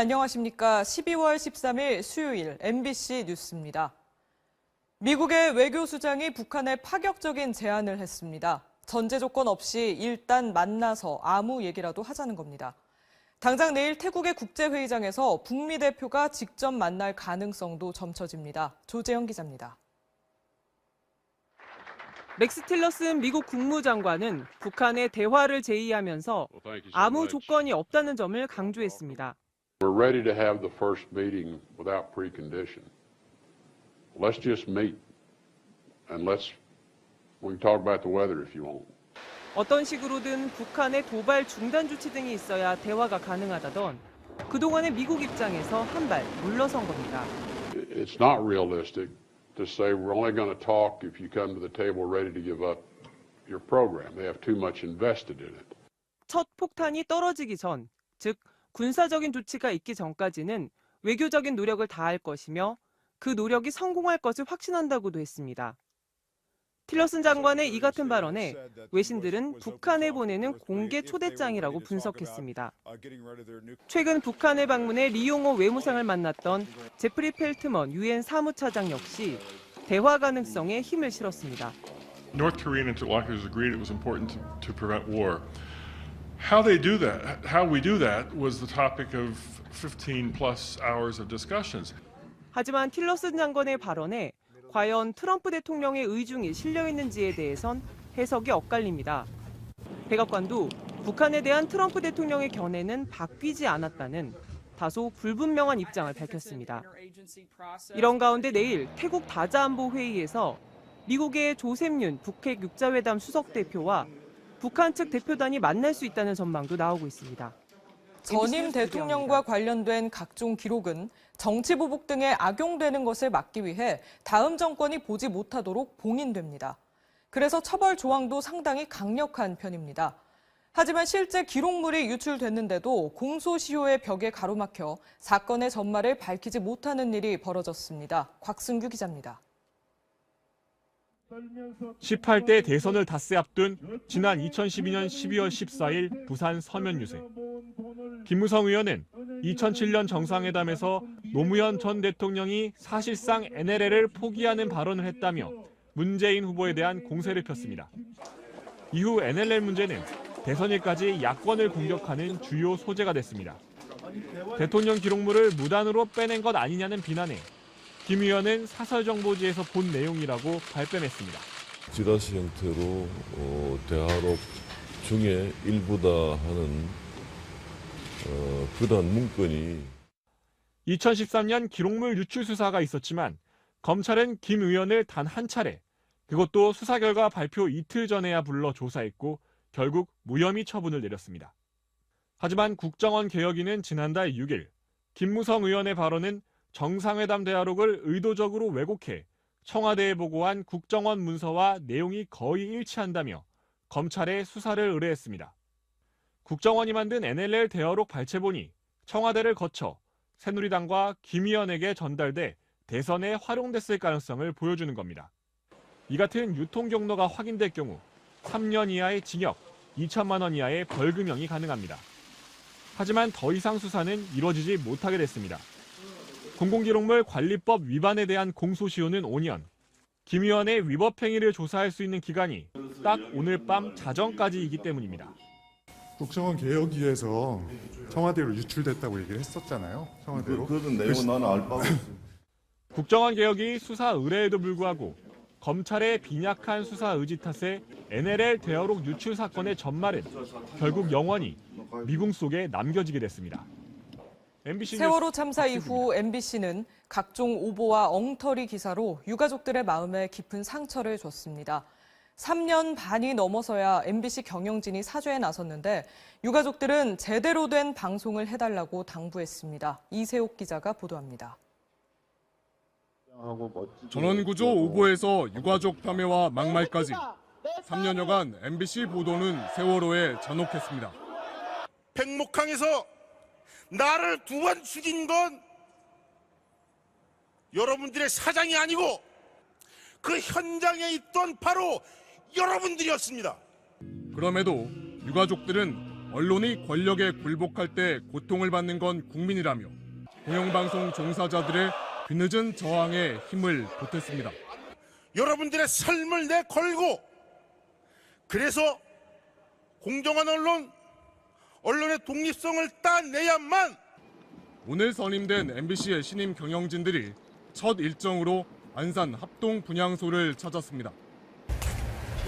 안녕하십니까. 12월 13일 수요일 MBC 뉴스입니다. 미국의 외교수장이 북한에 파격적인 제안을 했습니다. 전제 조건 없이 일단 만나서 아무 얘기라도 하자는 겁니다. 당장 내일 태국의 국제회의장에서 북미 대표가 직접 만날 가능성도 점쳐집니다. 조재영 기자입니다. 맥스 틸러슨 미국 국무장관은 북한의 대화를 제의하면서 아무 조건이 없다는 점을 강조했습니다. We're ready to have the first meeting without precondition. Let's just meet and we can talk about the weather if you want. 어떤 식으로든 북한의 도발 중단 조치 등이 있어야 대화가 가능하다던 그동안의 미국 입장에서 한 발 물러선 겁니다. It's not realistic to say we're only going to talk if you come to the table ready to give up your program. They have too much invested in it. 첫 폭탄이 떨어지기 전, 즉 군사적인 조치가 있기 전까지는 외교적인 노력을 다할 것이며 그 노력이 성공할 것을 확신한다고도 했습니다. 틸러슨 장관의 이 같은 발언에 외신들은 북한에 보내는 공개 초대장이라고 분석했습니다. 최근 북한을 방문해 리용호 외무상을 만났던 제프리 펠트먼 유엔 사무차장 역시 대화 가능성에 힘을 실었습니다. North Korean interlocutors agreed it was important to prevent war. How we do that was the topic of 15 plus hours of discussions. 하지만 틸러슨 장관의 발언에 과연 트럼프 대통령의 의중이 실려 있는지에 대해선 해석이 엇갈립니다. 백악관도 북한에 대한 트럼프 대통령의 견해는 바뀌지 않았다는 다소 불분명한 입장을 밝혔습니다. 이런 가운데 내일 태국 다자안보회의에서 미국의 조셉윤 북핵 육자회담 수석대표와 북한 측 대표단이 만날 수 있다는 전망도 나오고 있습니다. 전임 대통령과 관련된 각종 기록은 정치 보복 등에 악용되는 것을 막기 위해 다음 정권이 보지 못하도록 봉인됩니다. 그래서 처벌 조항도 상당히 강력한 편입니다. 하지만 실제 기록물이 유출됐는데도 공소시효의 벽에 가로막혀 사건의 전말을 밝히지 못하는 일이 벌어졌습니다. 곽승규 기자입니다. 18대 대선을 닷새 앞둔 지난 2012년 12월 14일 부산 서면 유세. 김무성 의원은 2007년 정상회담에서 노무현 전 대통령이 사실상 NLL을 포기하는 발언을 했다며 문재인 후보에 대한 공세를 폈습니다. 이후 NLL 문제는 대선일까지 야권을 공격하는 주요 소재가 됐습니다. 대통령 기록물을 무단으로 빼낸 것 아니냐는 비난에 김 의원은 사설정보지에서 본 내용이라고 발뺌했습니다. 지라시 형태로 대화록 중에 일부다 하는 그런 문건이 2013년 기록물 유출 수사가 있었지만 검찰은 김 의원을 단 한 차례, 그것도 수사 결과 발표 이틀 전에야 불러 조사했고 결국 무혐의 처분을 내렸습니다. 하지만 국정원 개혁위는 지난달 6일 김무성 의원의 발언은 정상회담 대화록을 의도적으로 왜곡해 청와대에 보고한 국정원 문서와 내용이 거의 일치한다며 검찰에 수사를 의뢰했습니다. 국정원이 만든 NLL 대화록 발췌본이 청와대를 거쳐 새누리당과 김 의원에게 전달돼 대선에 활용됐을 가능성을 보여주는 겁니다. 이 같은 유통 경로가 확인될 경우 3년 이하의 징역, 2천만 원 이하의 벌금형이 가능합니다. 하지만 더 이상 수사는 이루어지지 못하게 됐습니다. 공공기록물 관리법 위반에 대한 공소시효는 5년, 김 의원의 위법 행위를 조사할 수 있는 기간이 딱 오늘 밤 자정까지이기 때문입니다. 국정원 개혁위에서 청와대로 유출됐다고 얘기를 했었잖아요. 청와대로. 그런 내용은 나는 알 바가 없습니다. 국정원 개혁이 수사 의뢰에도 불구하고 검찰의 빈약한 수사 의지 탓에 NLL 대화록 유출 사건의 전말은 결국 영원히 미궁 속에 남겨지게 됐습니다. 세월호 참사 이후 MBC는 각종 오보와 엉터리 기사로 유가족들의 마음에 깊은 상처를 줬습니다. 3년 반이 넘어서야 MBC 경영진이 사죄에 나섰는데 유가족들은 제대로 된 방송을 해달라고 당부했습니다. 이세옥 기자가 보도합니다. 전원구조 오보에서 유가족 참여와 막말까지 3년여간 MBC 보도는 세월호에 전혹했습니다. 백목항에서 나를 2번 죽인 건 여러분들의 사장이 아니고 그 현장에 있던 바로 여러분들이었습니다. 그럼에도 유가족들은 언론이 권력에 굴복할 때 고통을 받는 건 국민이라며 공영방송 종사자들의 뒤늦은 저항에 힘을 보탰습니다. 여러분들의 삶을 내걸고 그래서 공정한 언론의 독립성을 따내야만 오늘 선임된 MBC의 신임 경영진들이 첫 일정으로 안산 합동 분향소를 찾았습니다.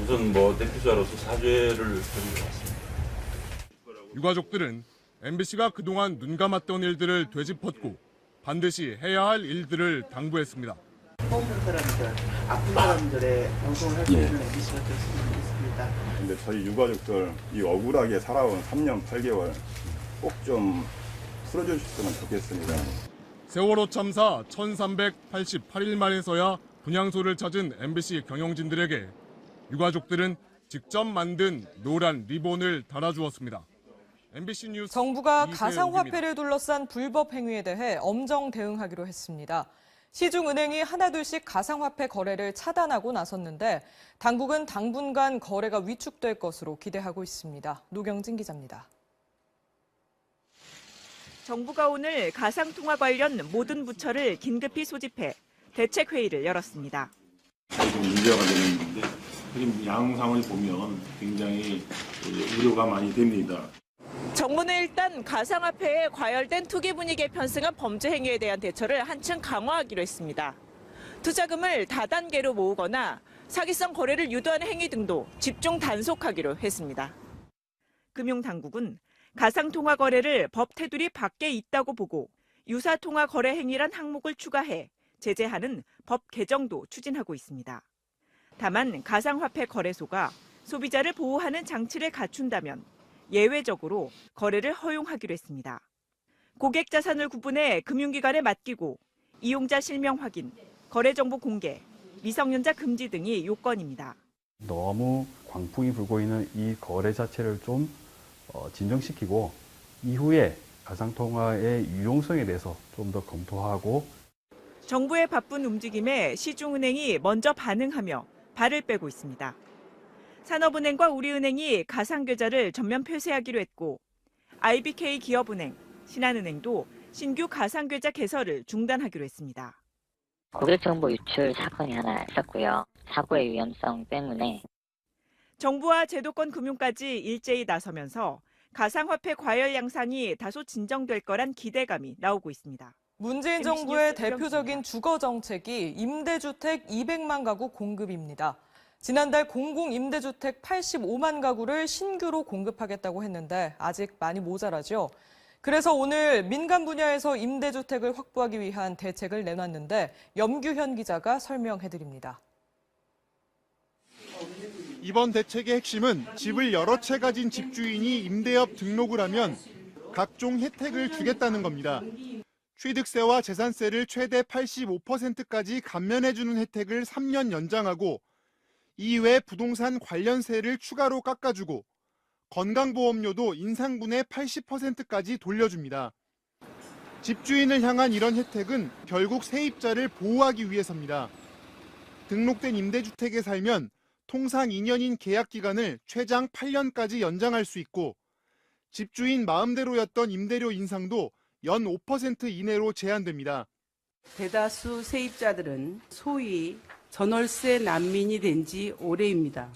우선 대표자로서 사죄를 드리러 왔습니다. 유가족들은 MBC가 그동안 눈감았던 일들을 되짚었고 반드시 해야 할 일들을 당부했습니다. 힘든 사람들, 아픈 사람들의 방송을 할 수 있는 MBC가 됐으면 좋겠습니다. 근데 저희 유가족들 이 억울하게 살아온 3년 8개월 꼭 좀 풀어주셨으면 좋겠습니다. 세월호 참사 1388일 만에서야 분향소를 찾은 MBC 경영진들에게 유가족들은 직접 만든 노란 리본을 달아주었습니다. MBC 뉴스 정부가 이세영입니다. 가상화폐를 둘러싼 불법 행위에 대해 엄정 대응하기로 했습니다. 시중은행이 하나둘씩 가상화폐 거래를 차단하고 나섰는데 당국은 당분간 거래가 위축될 것으로 기대하고 있습니다. 노경진 기자입니다. 정부가 오늘 가상통화 관련 모든 부처를 긴급히 소집해 대책회의를 열었습니다. 좀 문제가 되는 건데 지금 양상을 보면 굉장히 우려가 많이 됩니다. 정부는 일단 가상화폐에 과열된 투기 분위기에 편승한 범죄 행위에 대한 대처를 한층 강화하기로 했습니다. 투자금을 다단계로 모으거나 사기성 거래를 유도하는 행위 등도 집중 단속하기로 했습니다. 금융당국은 가상통화 거래를 법 테두리 밖에 있다고 보고 유사통화 거래 행위란 항목을 추가해 제재하는 법 개정도 추진하고 있습니다. 다만 가상화폐 거래소가 소비자를 보호하는 장치를 갖춘다면 예외적으로 거래를 허용하기로 했습니다. 고객 자산을 구분해 금융기관에 맡기고 이용자 실명 확인, 거래 정보 공개, 미성년자 금지 등이 요건입니다. 너무 광풍이 불고 있는 이 거래 자체를 좀 진정시키고 이후에 가상통화의 유용성에 대해서 좀 더 검토하고 정부의 바쁜 움직임에 시중은행이 먼저 반응하며 발을 빼고 있습니다. 산업은행과 우리은행이 가상계좌를 전면 폐쇄하기로 했고 IBK 기업은행, 신한은행도 신규 가상계좌 개설을 중단하기로 했습니다. 고객정보 유출 사건이 하나 있었고요. 사고의 위험성 때문에 정부와 제도권 금융까지 일제히 나서면서 가상화폐 과열 양상이 다소 진정될 거란 기대감이 나오고 있습니다. 문재인 정부의 대표적인 주거 정책이 임대주택 200만 가구 공급입니다. 지난달 공공임대주택 85만 가구를 신규로 공급하겠다고 했는데 아직 많이 모자라죠. 그래서 오늘 민간 분야에서 임대주택을 확보하기 위한 대책을 내놨는데 염규현 기자가 설명해드립니다. 이번 대책의 핵심은 집을 여러 채 가진 집주인이 임대업 등록을 하면 각종 혜택을 주겠다는 겁니다. 취득세와 재산세를 최대 85%까지 감면해주는 혜택을 3년 연장하고 이외 부동산 관련세를 추가로 깎아주고 건강보험료도 인상분의 80%까지 돌려줍니다. 집주인을 향한 이런 혜택은 결국 세입자를 보호하기 위해서입니다. 등록된 임대주택에 살면 통상 2년인 계약기간을 최장 8년까지 연장할 수 있고 집주인 마음대로였던 임대료 인상도 연 5% 이내로 제한됩니다. 대다수 세입자들은 소위 전월세 난민이 된 지 오래입니다.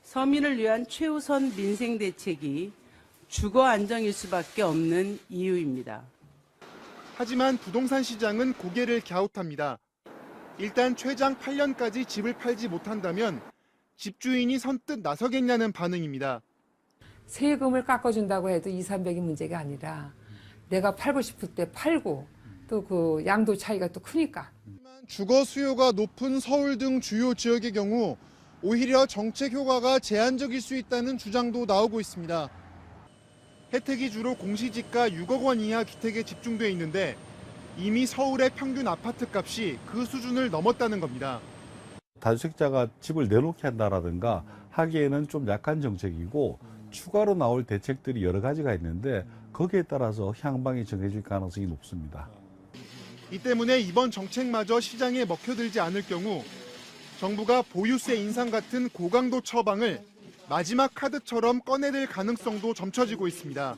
서민을 위한 최우선 민생 대책이 주거 안정일 수밖에 없는 이유입니다. 하지만 부동산 시장은 고개를 갸웃합니다. 일단 최장 8년까지 집을 팔지 못한다면 집주인이 선뜻 나서겠냐는 반응입니다. 세금을 깎아준다고 해도 200~300이 문제가 아니라 내가 팔고 싶을 때 팔고 또 그 양도 차이가 또 크니까. 주거 수요가 높은 서울 등 주요 지역의 경우 오히려 정책 효과가 제한적일 수 있다는 주장도 나오고 있습니다. 혜택이 주로 공시지가 6억 원 이하 주택에 집중돼 있는데 이미 서울의 평균 아파트 값이 그 수준을 넘었다는 겁니다. 다주택자가 집을 내놓게 한다라든가 하기에는 좀 약한 정책이고 추가로 나올 대책들이 여러 가지가 있는데 거기에 따라서 향방이 정해질 가능성이 높습니다. 이 때문에 이번 정책마저 시장에 먹혀들지 않을 경우 정부가 보유세 인상 같은 고강도 처방을 마지막 카드처럼 꺼내들 가능성도 점쳐지고 있습니다.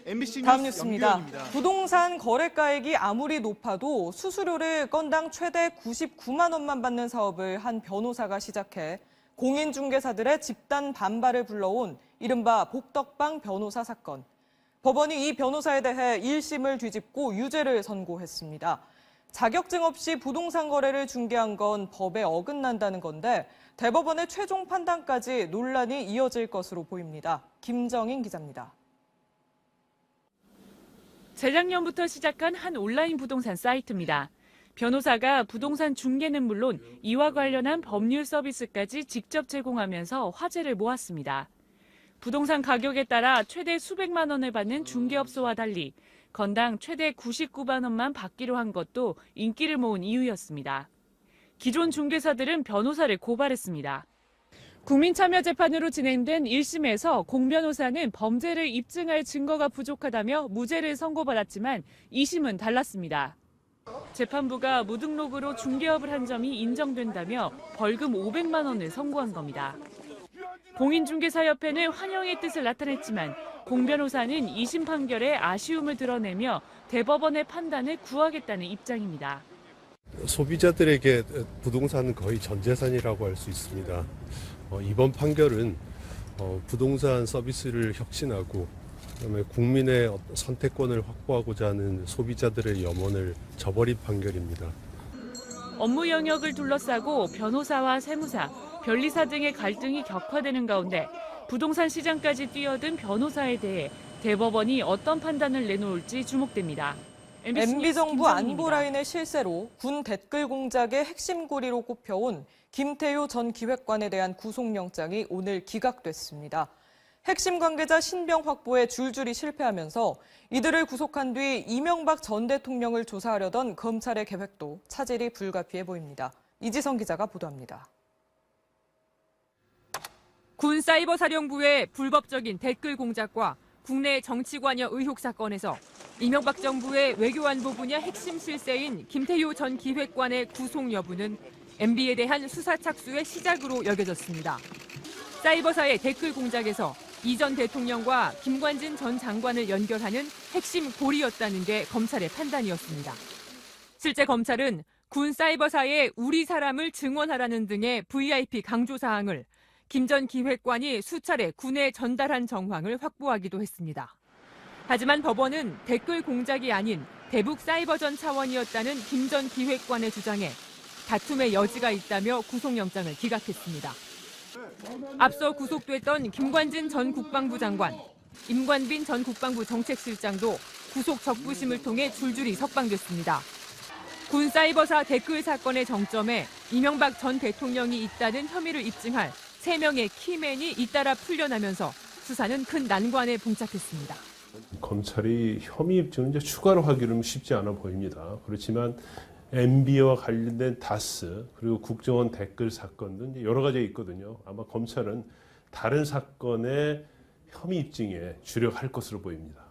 MBC 다음 뉴스 뉴스입니다. 염규현입니다. 부동산 거래가액이 아무리 높아도 수수료를 건당 최대 99만 원만 받는 사업을 한 변호사가 시작해 공인중개사들의 집단 반발을 불러온 이른바 복덕방 변호사 사건. 법원이 이 변호사에 대해 1심을 뒤집고 유죄를 선고했습니다. 자격증 없이 부동산 거래를 중개한 건 법에 어긋난다는 건데 대법원의 최종 판단까지 논란이 이어질 것으로 보입니다. 김정인 기자입니다. 재작년부터 시작한 한 온라인 부동산 사이트입니다. 변호사가 부동산 중개는 물론 이와 관련한 법률 서비스까지 직접 제공하면서 화제를 모았습니다. 부동산 가격에 따라 최대 수백만 원을 받는 중개업소와 달리 건당 최대 99만 원만 받기로 한 것도 인기를 모은 이유였습니다. 기존 중개사들은 변호사를 고발했습니다. 국민참여재판으로 진행된 1심에서 공 변호사는 범죄를 입증할 증거가 부족하다며 무죄를 선고받았지만 2심은 달랐습니다. 재판부가 무등록으로 중개업을 한 점이 인정된다며 벌금 500만 원을 선고한 겁니다. 공인중개사협회는 환영의 뜻을 나타냈지만 공 변호사는 2심 판결에 아쉬움을 드러내며 대법원의 판단을 구하겠다는 입장입니다. 소비자들에게 부동산은 거의 전 재산이라고 할 수 있습니다. 이번 판결은 부동산 서비스를 혁신하고 그다음에 국민의 선택권을 확보하고자 하는 소비자들의 염원을 저버린 판결입니다. 업무 영역을 둘러싸고 변호사와 세무사, 변리사 등의 갈등이 격화되는 가운데 부동산 시장까지 뛰어든 변호사에 대해 대법원이 어떤 판단을 내놓을지 주목됩니다. MB정부 안보라인의 실세로 군 댓글 공작의 핵심 고리로 꼽혀온 김태효 전 기획관에 대한 구속영장이 오늘 기각됐습니다. 핵심 관계자 신병 확보에 줄줄이 실패하면서 이들을 구속한 뒤 이명박 전 대통령을 조사하려던 검찰의 계획도 차질이 불가피해 보입니다. 이지성 기자가 보도합니다. 군 사이버사령부의 불법적인 댓글 공작과 국내 정치 관여 의혹 사건에서 이명박 정부의 외교안보 분야 핵심 실세인 김태효 전 기획관의 구속 여부는 MB에 대한 수사 착수의 시작으로 여겨졌습니다. 사이버사의 댓글 공작에서 이 전 대통령과 김관진 전 장관을 연결하는 핵심 고리였다는 게 검찰의 판단이었습니다. 실제 검찰은 군 사이버사에 우리 사람을 증언하라는 등의 VIP 강조 사항을 김 전 기획관이 수차례 군에 전달한 정황을 확보하기도 했습니다. 하지만 법원은 댓글 공작이 아닌 대북 사이버전 차원이었다는 김 전 기획관의 주장에 다툼의 여지가 있다며 구속영장을 기각했습니다. 앞서 구속됐던 김관진 전 국방부 장관, 임관빈 전 국방부 정책실장도 구속 적부심을 통해 줄줄이 석방됐습니다. 군 사이버사 댓글 사건의 정점에 이명박 전 대통령이 있다는 혐의를 입증할 3명의 키맨이 잇따라 풀려나면서 수사는 큰 난관에 봉착했습니다. 검찰이 혐의 입증을 이제 추가로 하기는 쉽지 않아 보입니다. 그렇지만 MB와 관련된 다스 그리고 국정원 댓글 사건 등 여러 가지가 있거든요. 아마 검찰은 다른 사건의 혐의 입증에 주력할 것으로 보입니다.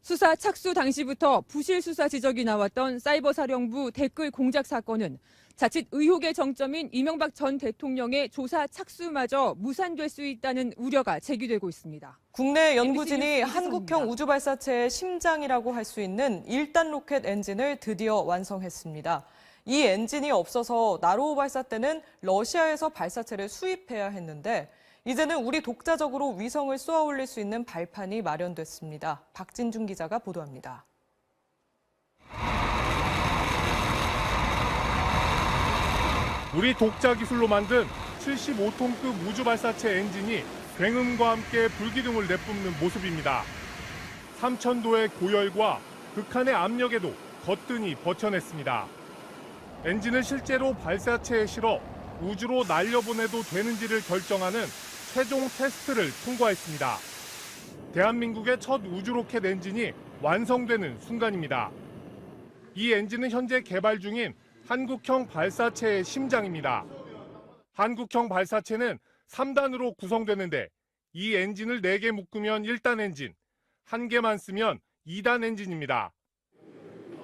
수사 착수 당시부터 부실 수사 지적이 나왔던 사이버사령부 댓글 공작 사건은 자칫 의혹의 정점인 이명박 전 대통령의 조사 착수마저 무산될 수 있다는 우려가 제기되고 있습니다. 국내 연구진이 한국형 우주발사체의 심장이라고 할 수 있는 1단 로켓 엔진을 드디어 완성했습니다. 이 엔진이 없어서 나로호 발사 때는 러시아에서 발사체를 수입해야 했는데 이제는 우리 독자적으로 위성을 쏘아 올릴 수 있는 발판이 마련됐습니다. 박진중 기자가 보도합니다. 우리 독자 기술로 만든 75톤급 우주발사체 엔진이 굉음과 함께 불기둥을 내뿜는 모습입니다. 3000도의 고열과 극한의 압력에도 거뜬히 버텨냈습니다. 엔진을 실제로 발사체에 실어 우주로 날려보내도 되는지를 결정하는 최종 테스트를 통과했습니다. 대한민국의 첫 우주로켓 엔진이 완성되는 순간입니다. 이 엔진은 현재 개발 중인 한국형 발사체의 심장입니다. 한국형 발사체는 3단으로 구성되는데 이 엔진을 4개 묶으면 1단 엔진, 1개만 쓰면 2단 엔진입니다.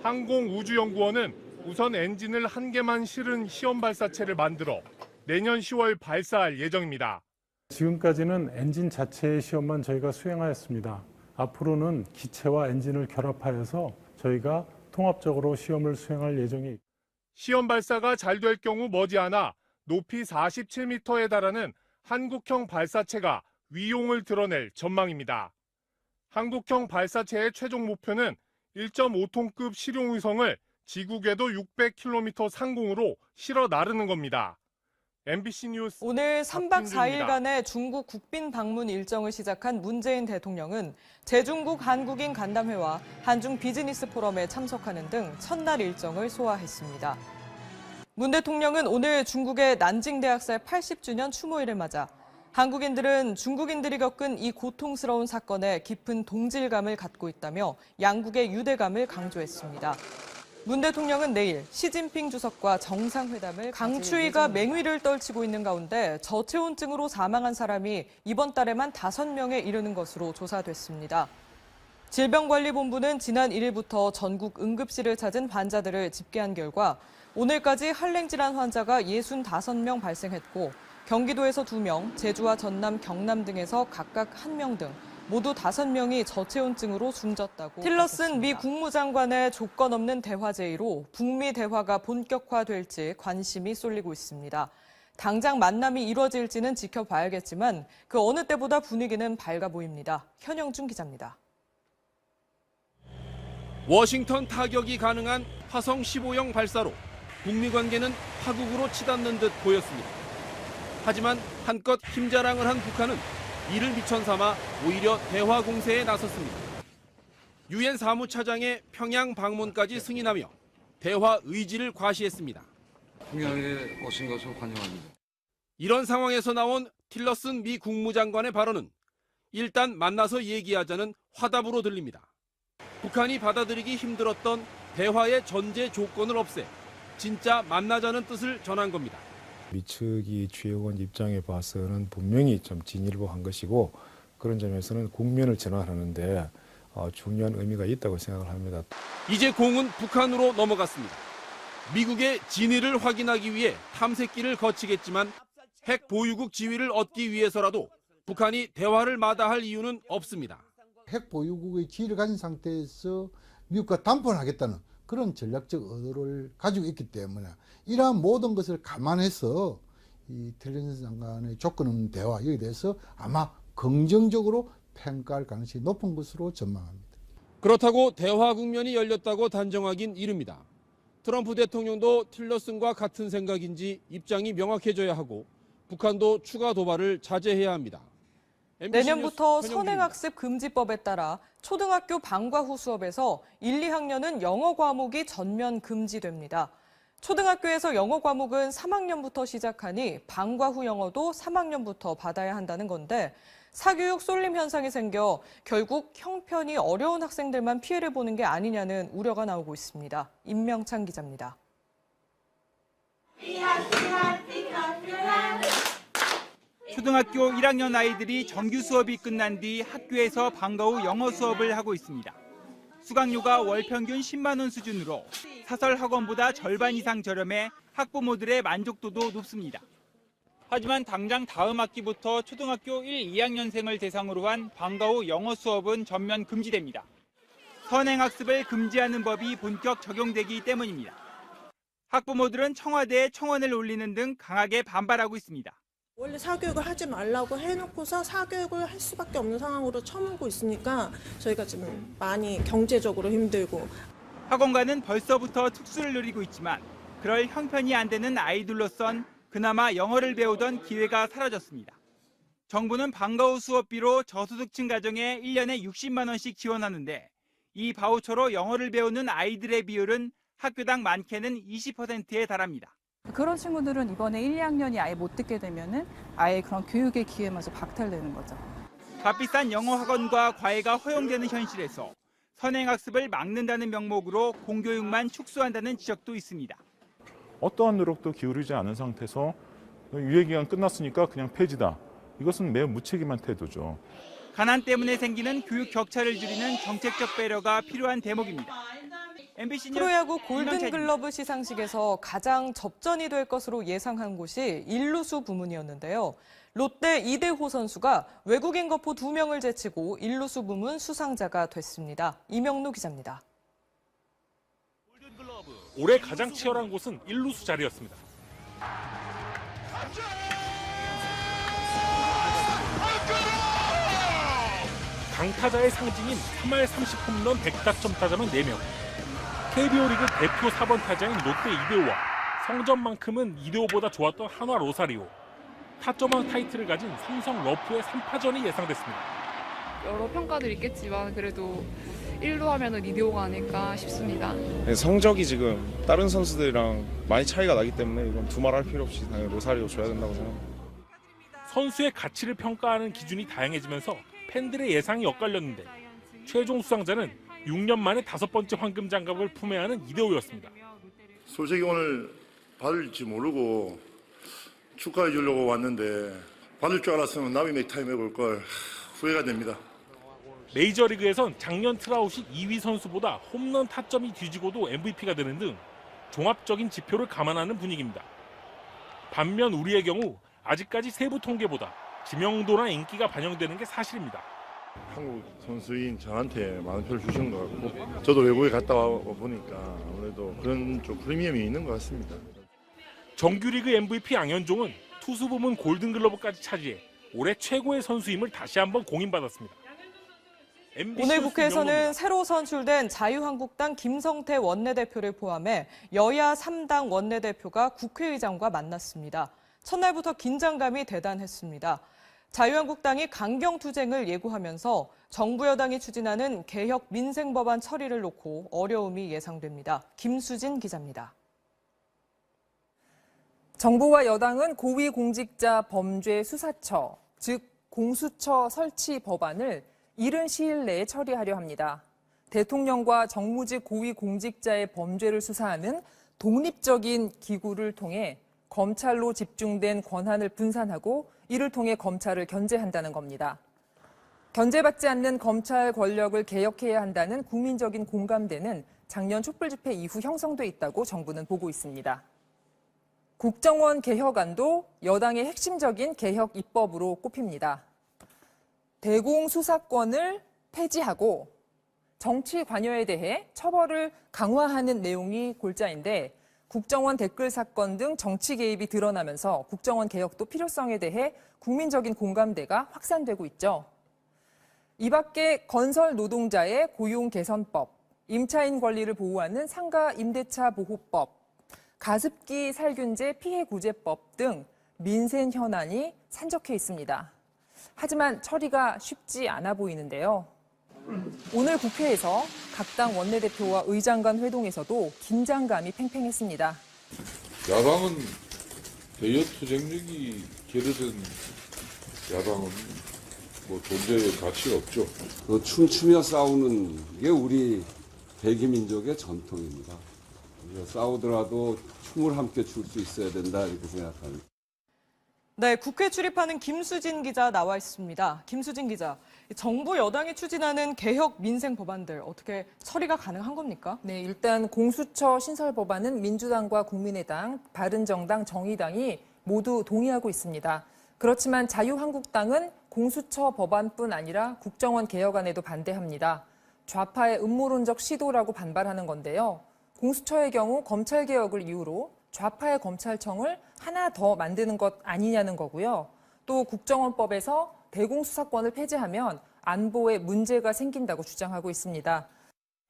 항공우주연구원은 우선 엔진을 1개만 실은 시험 발사체를 만들어 내년 10월 발사할 예정입니다. 지금까지는 엔진 자체의 시험만 저희가 수행하였습니다. 앞으로는 기체와 엔진을 결합하여서 저희가 통합적으로 시험을 수행할 예정이. 시험 발사가 잘 될 경우 머지않아 높이 47m에 달하는 한국형 발사체가 위용을 드러낼 전망입니다. 한국형 발사체의 최종 목표는 1.5톤급 실용위성을 지구 궤도 600km 상공으로 실어 나르는 겁니다. MBC 뉴스 오늘 3박 박준주입니다. 4일간의 중국 국빈 방문 일정을 시작한 문재인 대통령은 제중국 한국인 간담회와 한중 비즈니스 포럼에 참석하는 등 첫날 일정을 소화했습니다. 문 대통령은 오늘 중국의 난징 대학살 80주년 추모일을 맞아 한국인들은 중국인들이 겪은 이 고통스러운 사건에 깊은 동질감을 갖고 있다며 양국의 유대감을 강조했습니다. 문 대통령은 내일 시진핑 주석과 정상회담을 강추위가 맹위를 떨치고 있는 가운데 저체온증으로 사망한 사람이 이번 달에만 5명에 이르는 것으로 조사됐습니다. 질병관리본부는 지난 1일부터 전국 응급실을 찾은 환자들을 집계한 결과 오늘까지 한랭질환 환자가 65명 발생했고 경기도에서 2명, 제주와 전남, 경남 등에서 각각 1명 등 모두 5명이 저체온증으로 숨졌다고 틸러슨 미 국무장관의 조건 없는 대화 제의로 북미 대화가 본격화될지 관심이 쏠리고 있습니다. 당장 만남이 이루어질지는 지켜봐야겠지만 그 어느 때보다 분위기는 밝아 보입니다. 현영준 기자입니다. 워싱턴 타격이 가능한 화성 15형 발사로 북미 관계는 파국으로 치닫는 듯 보였습니다. 하지만 한껏 힘자랑을 한 북한은 이를 미천 삼아 오히려 대화 공세에 나섰습니다. 유엔 사무차장의 평양 방문까지 승인하며 대화 의지를 과시했습니다. 평양에 오신 것을 환영합니다. 이런 상황에서 나온 틸러슨 미 국무장관의 발언은 일단 만나서 얘기하자는 화답으로 들립니다. 북한이 받아들이기 힘들었던 대화의 전제 조건을 없애 진짜 만나자는 뜻을 전한 겁니다. 미측이 취해온 입장에 봐서는 분명히 좀 진일보한 것이고 그런 점에서는 국면을 전환하는데 중요한 의미가 있다고 생각을 합니다. 이제 공은 북한으로 넘어갔습니다. 미국의 진위를 확인하기 위해 탐색기를 거치겠지만 핵 보유국 지위를 얻기 위해서라도 북한이 대화를 마다할 이유는 없습니다. 핵 보유국의 지위를 가진 상태에서 미국과 담판하겠다는 그런 전략적 의도를 가지고 있기 때문에 이러한 모든 것을 감안해서 이 틸러슨 장관의 조건 없는 대화 여기에 대해서 아마 긍정적으로 평가할 가능성이 높은 것으로 전망합니다. 그렇다고 대화 국면이 열렸다고 단정하긴 이릅니다. 트럼프 대통령도 틸러슨과 같은 생각인지 입장이 명확해져야 하고 북한도 추가 도발을 자제해야 합니다. 내년부터 선행학습 금지법에 따라 초등학교 방과 후 수업에서 1, 2학년은 영어 과목이 전면 금지됩니다. 초등학교에서 영어 과목은 3학년부터 시작하니 방과 후 영어도 3학년부터 받아야 한다는 건데 사교육 쏠림 현상이 생겨 결국 형편이 어려운 학생들만 피해를 보는 게 아니냐는 우려가 나오고 있습니다. 임명찬 기자입니다. 초등학교 1학년 아이들이 정규 수업이 끝난 뒤 학교에서 방과 후 영어 수업을 하고 있습니다. 수강료가 월 평균 10만 원 수준으로 사설 학원보다 절반 이상 저렴해 학부모들의 만족도도 높습니다. 하지만 당장 다음 학기부터 초등학교 1, 2학년생을 대상으로 한 방과 후 영어 수업은 전면 금지됩니다. 선행학습을 금지하는 법이 본격 적용되기 때문입니다. 학부모들은 청와대에 청원을 올리는 등 강하게 반발하고 있습니다. 원래 사교육을 하지 말라고 해놓고서 사교육을 할 수밖에 없는 상황으로 처물고 있으니까 저희가 지금 많이 경제적으로 힘들고. 학원가는 벌써부터 특수를 누리고 있지만 그럴 형편이 안 되는 아이들로선 그나마 영어를 배우던 기회가 사라졌습니다. 정부는 방과 후 수업비로 저소득층 가정에 1년에 60만 원씩 지원하는데 이 바우처로 영어를 배우는 아이들의 비율은 학교당 많게는 20%에 달합니다. 그런 친구들은 이번에 1, 2학년이 아예 못 듣게 되면은 아예 그런 교육의 기회마저 박탈되는 거죠. 값비싼 영어 학원과 과외가 허용되는 현실에서 선행학습을 막는다는 명목으로 공교육만 축소한다는 지적도 있습니다. 어떠한 노력도 기울이지 않은 상태에서 유예기간 끝났으니까 그냥 폐지다. 이것은 매우 무책임한 태도죠. 가난 때문에 생기는 교육 격차를 줄이는 정책적 배려가 필요한 대목입니다. MBC 뉴스 프로야구 김명찬입니다. 골든글러브 시상식에서 가장 접전이 될 것으로 예상한 곳이 일루수 부문이었는데요. 롯데 이대호 선수가 외국인 거포 2명을 제치고 일루수 부문 수상자가 됐습니다. 이명루 기자입니다. 올해 가장 치열한 곳은 일루수 자리였습니다. 강타자의 상징인 3할 30홈런 100타점 타자는 4명. KBO 리그 대표 4번 타자인 롯데 이대호와 성적만큼은 이대호보다 좋았던 한화 로사리오. 타점왕 타이틀을 가진 삼성 러프의 3파전이 예상됐습니다. 여러 평가들이 있겠지만 그래도 1루 하면은 이대호가 아닐까 싶습니다. 성적이 지금 다른 선수들이랑 많이 차이가 나기 때문에 이건 두말할 필요 없이 당연히 로사리오 줘야 된다고 생각합니다. 선수의 가치를 평가하는 기준이 다양해지면서 팬들의 예상이 엇갈렸는데 최종 수상자는 6년 만에 5번째 황금 장갑을 품에 안은 이대호였습니다. 솔직히 오늘 받을지 모르고 축하해 주려고 왔는데 받을 줄 알았으면 나비 넥타이 메고 올 걸 후회가 됩니다. 메이저리그에선 작년 트라웃이 2위 선수보다 홈런 타점이 뒤지고도 MVP가 되는 등 종합적인 지표를 감안하는 분위기입니다. 반면 우리의 경우 아직까지 세부 통계보다 지명도나 인기가 반영되는 게 사실입니다. 한국 선수인 저한테 많은 표를 주신 것 같고 저도 외국에 갔다 와 보니까 아무래도 그런 좀 프리미엄이 있는 것 같습니다. 정규리그 MVP 양현종은 투수 부문 골든글러브까지 차지해 올해 최고의 선수임을 다시 한번 공인받았습니다. 오늘 국회에서는 새로 선출된 자유한국당 김성태 원내대표를 포함해 여야 3당 원내대표가 국회의장과 만났습니다. 첫날부터 긴장감이 대단했습니다. 자유한국당이 강경투쟁을 예고하면서 정부 여당이 추진하는 개혁 민생법안 처리를 놓고 어려움이 예상됩니다. 김수진 기자입니다. 정부와 여당은 고위공직자 범죄수사처, 즉 공수처 설치 법안을 이른 시일 내에 처리하려 합니다. 대통령과 정무직 고위공직자의 범죄를 수사하는 독립적인 기구를 통해 검찰로 집중된 권한을 분산하고 이를 통해 검찰을 견제한다는 겁니다. 견제받지 않는 검찰 권력을 개혁해야 한다는 국민적인 공감대는 작년 촛불 집회 이후 형성돼 있다고 정부는 보고 있습니다. 국정원 개혁안도 여당의 핵심적인 개혁 입법으로 꼽힙니다. 대공수사권을 폐지하고 정치 관여에 대해 처벌을 강화하는 내용이 골자인데 국정원 댓글 사건 등 정치 개입이 드러나면서 국정원 개혁도 필요성에 대해 국민적인 공감대가 확산되고 있죠. 이 밖에 건설 노동자의 고용 개선법, 임차인 권리를 보호하는 상가 임대차 보호법, 가습기 살균제 피해 구제법 등 민생 현안이 산적해 있습니다. 하지만 처리가 쉽지 않아 보이는데요. 오늘 국회에서 각 당 원내대표와 의장 간 회동에서도 긴장감이 팽팽했습니다. 야당은 대여 투쟁력이 게으른 야당은 뭐 존재의 가치가 없죠. 춤추며 싸우는 게 우리 대기민족의 전통입니다. 우리가 싸우더라도 춤을 함께 출 수 있어야 된다 이렇게 생각합니다. 네, 국회 출입하는 김수진 기자 나와 있습니다. 김수진 기자, 정부 여당이 추진하는 개혁 민생 법안들 어떻게 처리가 가능한 겁니까? 네, 일단 공수처 신설 법안은 민주당과 국민의당, 바른정당, 정의당이 모두 동의하고 있습니다. 그렇지만 자유한국당은 공수처 법안뿐 아니라 국정원 개혁안에도 반대합니다. 좌파의 음모론적 시도라고 반발하는 건데요. 공수처의 경우 검찰 개혁을 이유로 좌파의 검찰청을 하나 더 만드는 것 아니냐는 거고요. 또 국정원법에서 대공수사권을 폐지하면 안보에 문제가 생긴다고 주장하고 있습니다.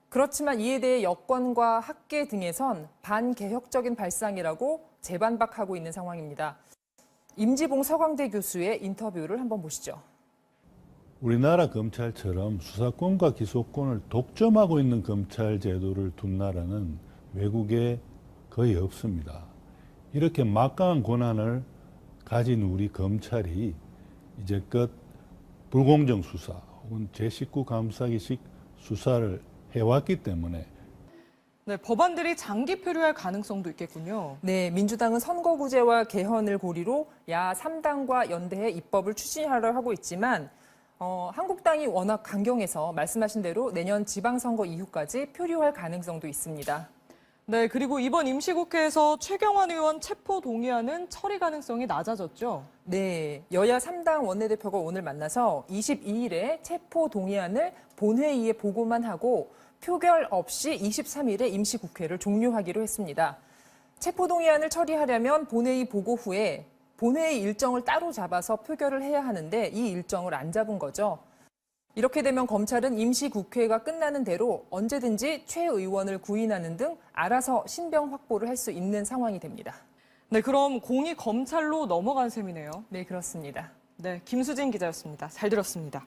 그렇지만 이에 대해 여권과 학계 등에선 반개혁적인 발상이라고 재반박하고 있는 상황입니다. 임지봉 서강대 교수의 인터뷰를 한번 보시죠. 우리나라 검찰처럼 수사권과 기소권을 독점하고 있는 검찰 제도를 둔 나라는 외국에 거의 없습니다. 이렇게 막강한 권한을 가진 우리 검찰이 이제껏 불공정 수사 혹은 제19 감싸기식 수사를 해왔기 때문에 네, 법안들이 장기 표류할 가능성도 있겠군요. 네, 민주당은 선거구제와 개헌을 고리로 야 3당과 연대해 입법을 추진하려 하고 있지만 한국당이 워낙 강경해서 말씀하신 대로 내년 지방선거 이후까지 표류할 가능성도 있습니다. 네, 그리고 이번 임시국회에서 최경환 의원 체포 동의안은 처리 가능성이 낮아졌죠? 네, 여야 3당 원내대표가 오늘 만나서 22일에 체포 동의안을 본회의에 보고만 하고 표결 없이 23일에 임시국회를 종료하기로 했습니다. 체포 동의안을 처리하려면 본회의 보고 후에 본회의 일정을 따로 잡아서 표결을 해야 하는데 이 일정을 안 잡은 거죠. 이렇게 되면 검찰은 임시국회가 끝나는 대로 언제든지 최 의원을 구인하는 등 알아서 신병 확보를 할 수 있는 상황이 됩니다. 네, 그럼 공이 검찰로 넘어간 셈이네요. 네, 그렇습니다. 네, 김수진 기자였습니다. 잘 들었습니다.